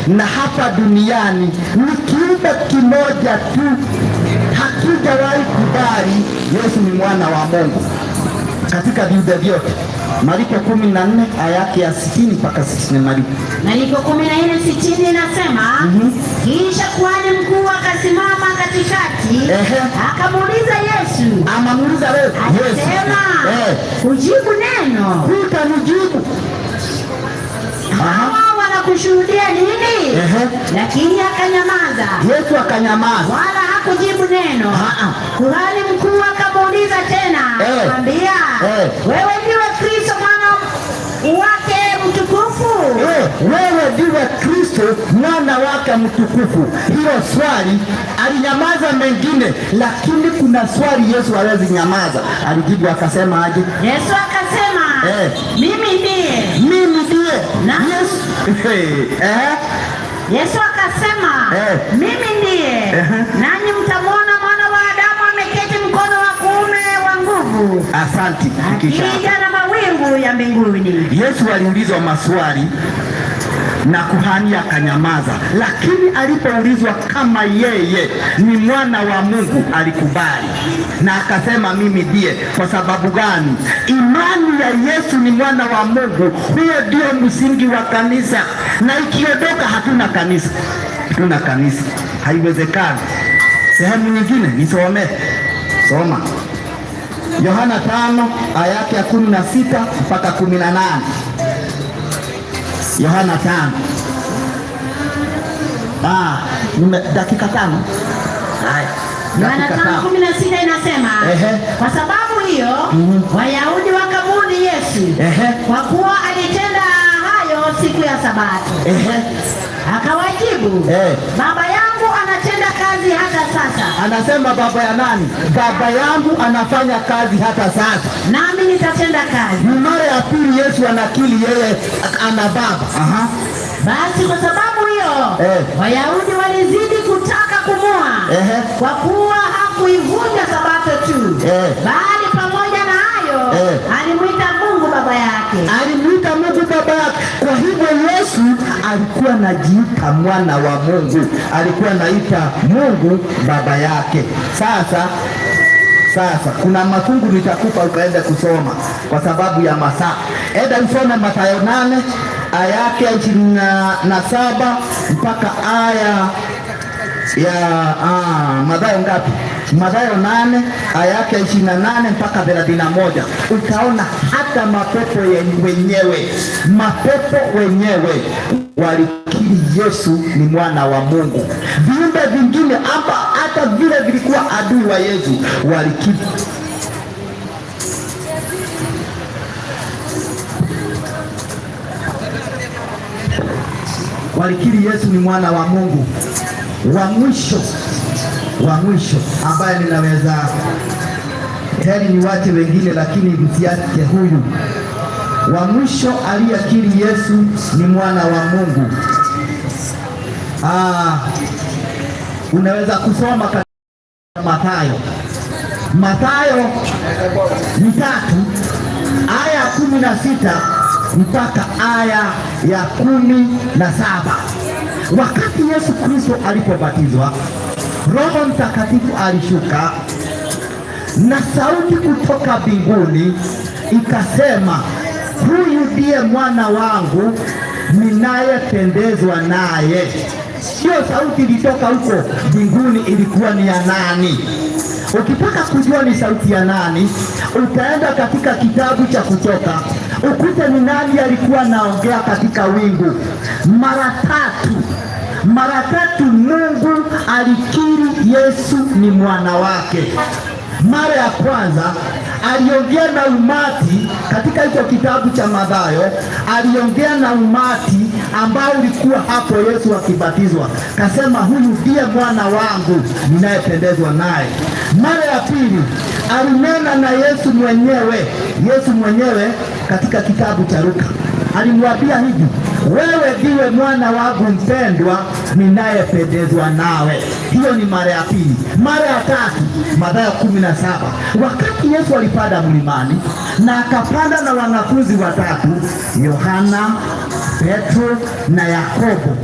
na hapa duniani ni kiumbe kimoja tu, hakijawahi kubali Yesu ni mwana wa Mungu katika viumbe vyote. Mariko 14 aya yake ya 60 mpaka 60. Mariko 14:60 inasema, kisha kuhani mkuu akasimama katikati, akamuuliza Yesu, akasema, ujibu neno, hutanijibu. hawa wanakushuhudia nini? Lakini akanyamaza. Yesu akanyamaza, wala hakujibu neno. Kuhani mkuu akamuuliza tena, akamwambia, wewe ndiwe Kristo mwana wake mtukufu? Wewe ndiwe Kristo mwana wake mtukufu. Hilo swali alinyamaza mengine, lakini kuna swali Yesu hawezi nyamaza. Alijibu akasema aje? Yesu akasema, mimi ndiye. Yesu akasema, mimi ndiye. Nanyi mtamwona Mwana wa Adamu ameketi mkono wa kuume wa nguvu, Asante. akija na mawingu ya mbinguni. Yesu aliulizwa maswali na kuhani akanyamaza, lakini alipoulizwa kama yeye ni mwana wa Mungu alikubali na akasema mimi ndiye. Kwa sababu gani? Imani ya Yesu ni mwana wa Mungu, huyo ndio msingi wa kanisa, na ikiondoka hatuna kanisa, haiwezekani. Sehemu nyingine nisome, soma Yohana 5 aya yake ya 16 mpaka 18. Yohana 5. Dakika 5. Haya. Yohana 5:16 inasema, kwa sababu hiyo Wayahudi wakamudhi Yesu, kwa kuwa alitenda hayo siku ya Sabato. Akawajibu, Baba yangu anatenda kazi hata sasa. Anasema baba ya nani? Baba yangu anafanya kazi hata sasa, nami nitatenda kazi. Ni mara ya pili Yesu anakiri yeye ana baba. Basi kwa sababu hiyo Wayahudi walizidi kutaka kumua, kwa kuwa hakuivunja Sabato tu, bali pamoja na hayo alimwita Mungu baba yake. Kwa hivyo Yesu alikuwa anajiita mwana wa Mungu, alikuwa anaita Mungu baba yake. Sasa kuna mafungu nitakupa ukaenda kusoma kwa sababu ya masaa. Enda usome Mathayo 8 aya yake 27 mpaka aya ya Mathayo ngapi? Mathayo 8 aya yake 28 mpaka 31. Utaona hata mapepo wenyewe walikiri Yesu ni mwana wa Mungu. Viumbe vingine hata vile vilikuwa adui wa Yesu walikiri Yesu ni mwana wa Mungu. Wa mwisho ambaye ninaweza heri ni wate wengine, lakini msiache huyu wa mwisho aliyekiri Yesu ni mwana wa Mungu. Unaweza kusoma katika Mathayo 3 aya 16 mpaka aya ya 17. Wakati Yesu Kristo alipobatizwa, Roho Mtakatifu alishuka na sauti kutoka mbinguni ikasema, huyu ndiye mwana wangu ninayependezwa naye. Sio sauti ilitoka huko mbinguni, ilikuwa ni ya nani? Ukitaka kujua ni sauti ya nani, utaenda katika kitabu cha Kutoka ukute ni nani alikuwa anaongea katika wingu. Mara tatu Mungu alikiri Yesu ni mwana wake. Mara ya kwanza aliongea na umati katika hicho kitabu cha Mathayo, aliongea na umati ambao ulikuwa hapo Yesu akibatizwa, kasema huyu ndiye mwana wangu ninayependezwa naye. Mara ya pili alinena na Yesu mwenyewe katika kitabu cha Luka, alimwambia hivi, wewe ndiwe mwana wangu mpendwa ninayependezwa nawe. Hiyo ni mara ya pili. Mara ya tatu Mathayo 17, wakati Yesu alipanda mlimani na akapanda na wanafunzi watatu, Yohana, Petro na Yakobo.